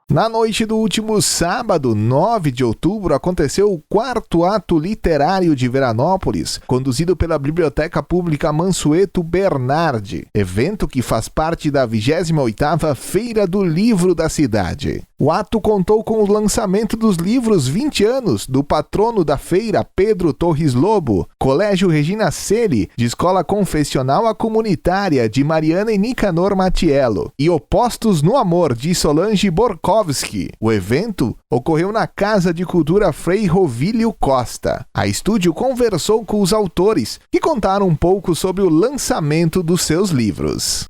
Na noite do último sábado, 9 de outubro, aconteceu o 4º ato literário de Veranópolis, conduzido pela Biblioteca Pública Mansueto Bernardi, evento que faz parte da 28ª Feira do Livro da cidade. O ato contou com o lançamento dos livros 20 anos do patrono da feira, Pedro Torres Lobo, Colégio Regina Celi, de Escola Confessional a Comunitária, de Mariana e Nicanor Matiello, e Opostos no Amor, de Solange Borkowski. O evento ocorreu na Casa de Cultura Frei Rovílio Costa. A Estúdio conversou com os autores, que contaram um pouco sobre o lançamento dos seus livros.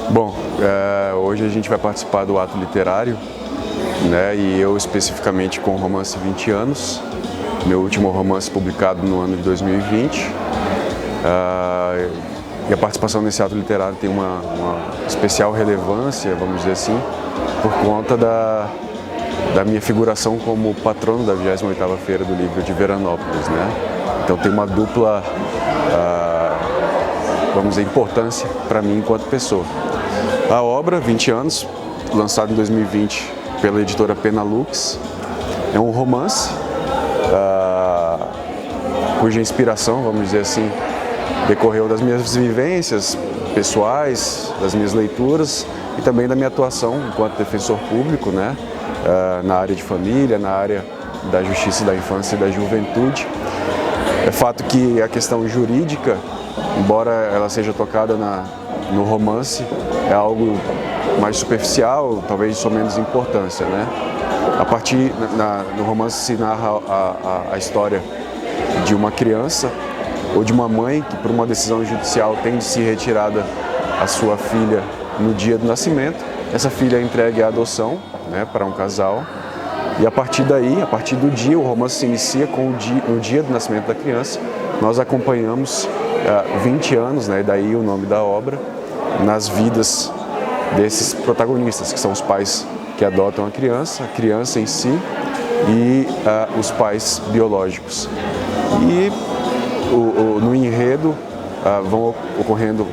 Bom, hoje a gente vai participar do ato literário, né, e eu especificamente com o romance 20 anos, meu último romance publicado no ano de 2020. E a participação nesse ato literário tem uma especial relevância, vamos dizer assim, por conta da minha figuração como patrono da 28ª Feira do Livro de Veranópolis, né? Então tem uma dupla, vamos dizer, importância para mim enquanto pessoa. A obra, 20 anos, lançada em 2020 pela editora Penalux, é um romance cuja inspiração, vamos dizer assim, decorreu das minhas vivências pessoais, das minhas leituras e também da minha atuação enquanto defensor público, né, na área de família, na área da justiça da infância e da juventude. É fato que a questão jurídica, embora ela seja tocada no romance, é algo mais superficial, talvez de sua menos importância, né? A partir no romance se narra a história de uma criança ou de uma mãe que, por uma decisão judicial, tem de se retirada a sua filha no dia do nascimento. Essa filha é entregue à adoção, né, para um casal. E a partir daí, a partir do dia, o romance se inicia com o dia do nascimento da criança. Nós acompanhamos 20 anos, né, daí o nome da obra, nas vidas desses protagonistas, que são os pais que adotam a criança em si e os pais biológicos. E no enredo vão ocorrendo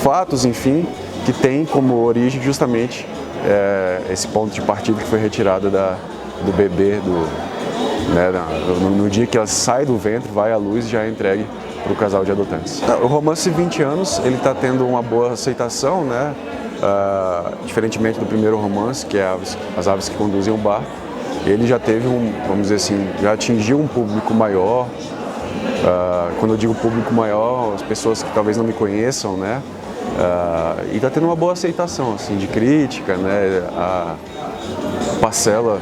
fatos, enfim, que tem como origem justamente esse ponto de partida que foi retirado do bebê, né, no dia que ela sai do ventre, vai à luz e já é entregue para o casal de adotantes. O romance 20 anos, ele está tendo uma boa aceitação, né? Diferentemente do primeiro romance, que é As Aves que Conduzem o Barco, ele já teve vamos dizer assim, já atingiu um público maior. Quando eu digo público maior, as pessoas que talvez não me conheçam, né? E está tendo uma boa aceitação, assim, de crítica, né? A parcela,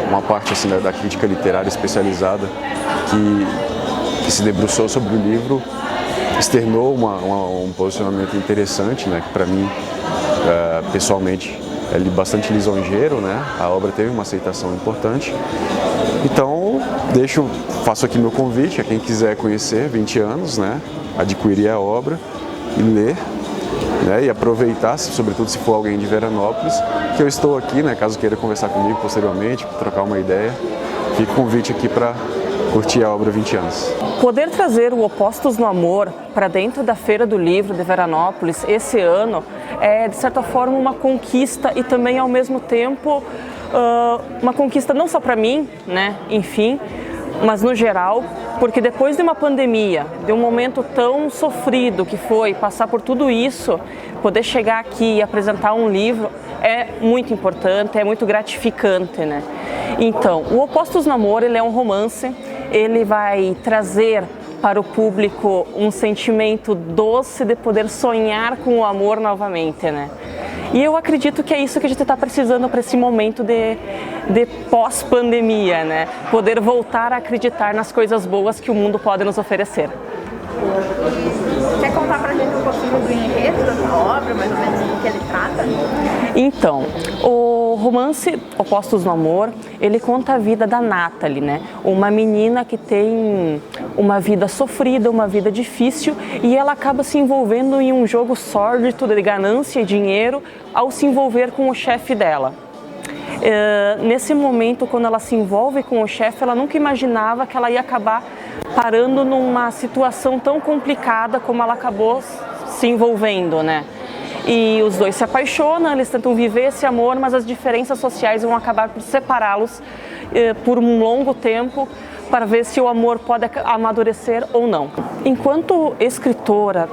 uma parte assim, da crítica literária especializada que se debruçou sobre o livro, externou um posicionamento interessante, né? Que para mim, pessoalmente, é bastante lisonjeiro, né? A obra teve uma aceitação importante. Então, faço aqui meu convite a quem quiser conhecer 20 anos, né? Adquirir a obra e ler, né? E aproveitar, sobretudo se for alguém de Veranópolis, que eu estou aqui, né? Caso queira conversar comigo posteriormente, trocar uma ideia, fica o convite aqui para curtir a obra 20 anos. Poder trazer o Opostos no Amor para dentro da Feira do Livro de Veranópolis esse ano é, de certa forma, uma conquista e também, ao mesmo tempo, uma conquista não só para mim, né, enfim, mas no geral, porque depois de uma pandemia, de um momento tão sofrido que foi passar por tudo isso, poder chegar aqui e apresentar um livro é muito importante, é muito gratificante, né? Então, o Opostos no Amor, ele é um romance, ele vai trazer para o público um sentimento doce de poder sonhar com o amor novamente, né? E eu acredito que é isso que a gente está precisando para esse momento de pós-pandemia, né? Poder voltar a acreditar nas coisas boas que o mundo pode nos oferecer. Quer contar pra gente um pouquinho do enredo dessa obra, mais ou menos do que ele trata? Então, o romance Opostos no Amor, ele conta a vida da Nathalie, né? Uma menina que tem uma vida sofrida, uma vida difícil, e ela acaba se envolvendo em um jogo sórdido de ganância e dinheiro ao se envolver com o chefe dela. Nesse momento, quando ela se envolve com o chefe, ela nunca imaginava que ela ia acabar parando numa situação tão complicada como ela acabou se envolvendo, né? e os dois se apaixonam, eles tentam viver esse amor, mas as diferenças sociais vão acabar por separá-los por um longo tempo, para ver se o amor pode amadurecer ou não. Enquanto escritora,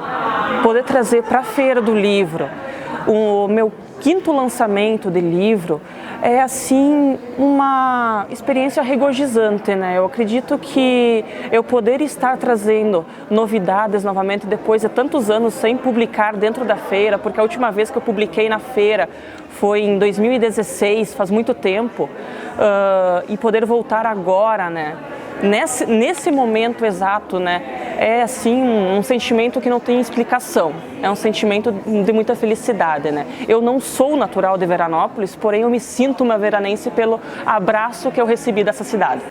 poder trazer para a Feira do Livro o meu 5º lançamento de livro é assim uma experiência regozijante, né? Eu acredito que eu poder estar trazendo novidades novamente depois de tantos anos sem publicar dentro da feira, porque a última vez que eu publiquei na feira foi em 2016, faz muito tempo, e poder voltar agora, né? Nesse momento exato, né? É assim um sentimento que não tem explicação, é um sentimento de muita felicidade, né? Eu não sou natural de Veranópolis, porém eu me sinto uma veranense pelo abraço que eu recebi dessa cidade.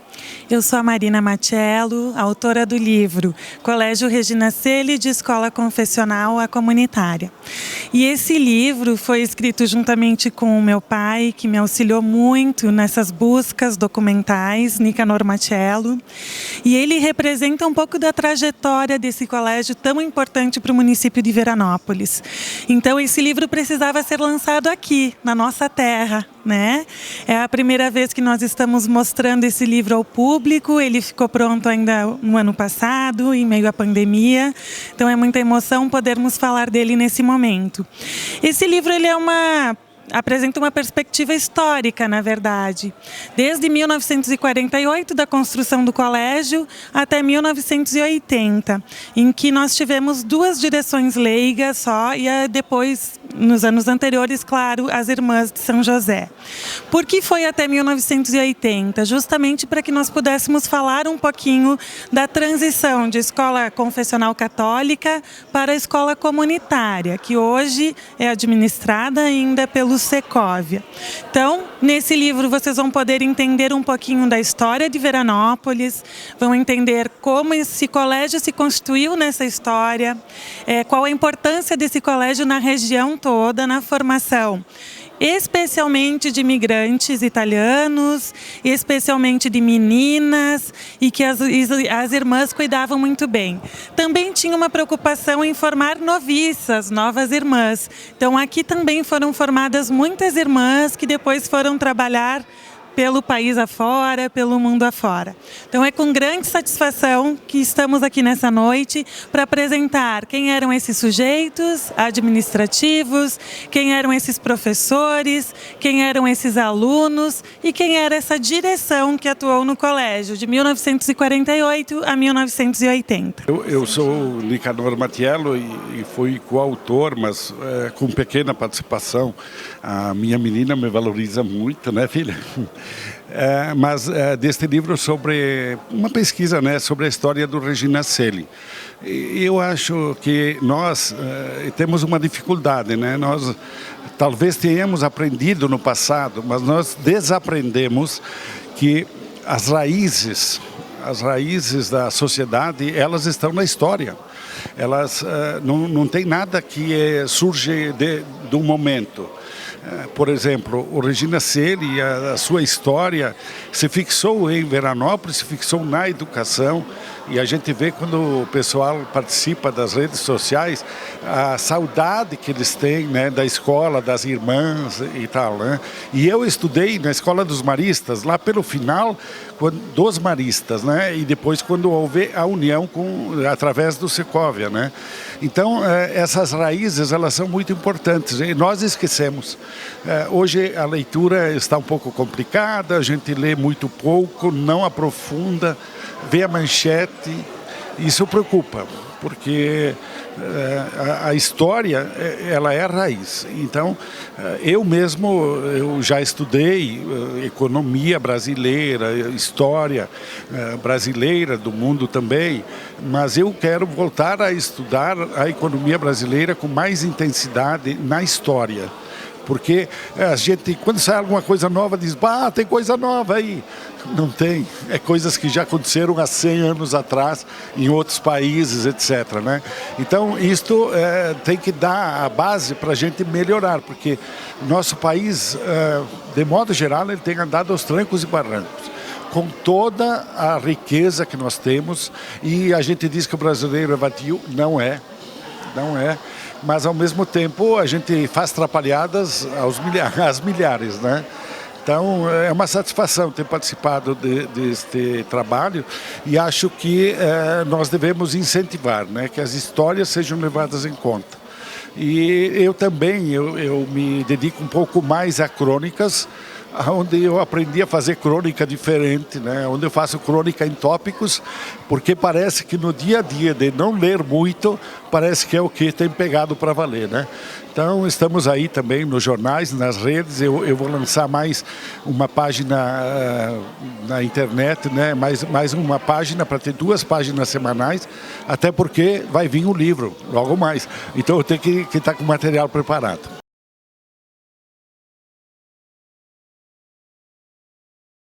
Eu sou a Marina Matiello, autora do livro Colégio Regina Coeli, de Escola Confessional à Comunitária. E esse livro foi escrito juntamente com o meu pai, que me auxiliou muito nessas buscas documentais, Nicanor Matiello, e ele representa um pouco da trajetória desse colégio tão importante para o município de Veranópolis. Então esse livro precisava ser lançado aqui, na nossa terra, né? É a primeira vez que nós estamos mostrando esse livro ao público. Ele ficou pronto ainda no ano passado, em meio à pandemia. Então é muita emoção podermos falar dele nesse momento. Esse livro ele apresenta uma perspectiva histórica, na verdade. Desde 1948, da construção do colégio, até 1980, em que nós tivemos 2 direções leigas só, e depois, nos anos anteriores, claro, as Irmãs de São José. Por que foi até 1980? Justamente para que nós pudéssemos falar um pouquinho da transição de escola confessional católica para a escola comunitária, que hoje é administrada ainda pelo Secóvia. Então, nesse livro vocês vão poder entender um pouquinho da história de Veranópolis, vão entender como esse colégio se constituiu nessa história, qual a importância desse colégio na região toda, na formação especialmente de imigrantes italianos, especialmente de meninas, e que as irmãs cuidavam muito bem. Também tinha uma preocupação em formar noviças, novas irmãs. Então aqui também foram formadas muitas irmãs que depois foram trabalhar pelo país afora, pelo mundo afora. Então é com grande satisfação que estamos aqui nessa noite para apresentar quem eram esses sujeitos administrativos, quem eram esses professores, quem eram esses alunos e quem era essa direção que atuou no colégio de 1948 a 1980. Eu sou o Nicanor Matiello e fui coautor, mas com pequena participação. A minha menina me valoriza muito, né, filha? Mas deste livro sobre uma pesquisa, né, sobre a história do Regina Coeli. Eu acho que nós temos uma dificuldade, né? Nós talvez tenhamos aprendido no passado, mas nós desaprendemos que as raízes da sociedade, elas estão na história. Elas não tem nada que surge do momento. Por exemplo, o Regina Coeli, a sua história se fixou em Veranópolis, se fixou na educação, e a gente vê quando o pessoal participa das redes sociais, a saudade que eles têm, né, da escola, das irmãs e tal, né? E eu estudei na Escola dos Maristas, lá pelo final dos Maristas, né? E depois quando houve a união através do Secóvia, né? Então, essas raízes, elas são muito importantes e nós esquecemos. Hoje a leitura está um pouco complicada, a gente lê muito pouco, não aprofunda, vê a manchete, isso preocupa, porque a história, ela é a raiz. Então, eu já estudei economia brasileira, história brasileira, do mundo também, mas eu quero voltar a estudar a economia brasileira com mais intensidade na história. Porque a gente, quando sai alguma coisa nova, diz, tem coisa nova aí. Não tem. É coisas que já aconteceram há 100 anos atrás, em outros países, etc. Né? Então, isto tem que dar a base para a gente melhorar, porque nosso país, de modo geral, ele tem andado aos trancos e barrancos, com toda a riqueza que nós temos, e a gente diz que o brasileiro é vadio, não é. mas ao mesmo tempo a gente faz trapalhadas às milhares, né? Então, é uma satisfação ter participado deste trabalho e acho que nós devemos incentivar, né, que as histórias sejam levadas em conta. E eu também, eu me dedico um pouco mais a crônicas, onde eu aprendi a fazer crônica diferente, né? Onde eu faço crônica em tópicos, porque parece que no dia a dia de não ler muito, parece que é o que tem pegado para valer, né? Então estamos aí também nos jornais, nas redes, eu vou lançar mais uma página na internet, né? mais uma página para ter 2 páginas semanais, até porque vai vir um livro logo mais, então eu tenho que estar com o material preparado.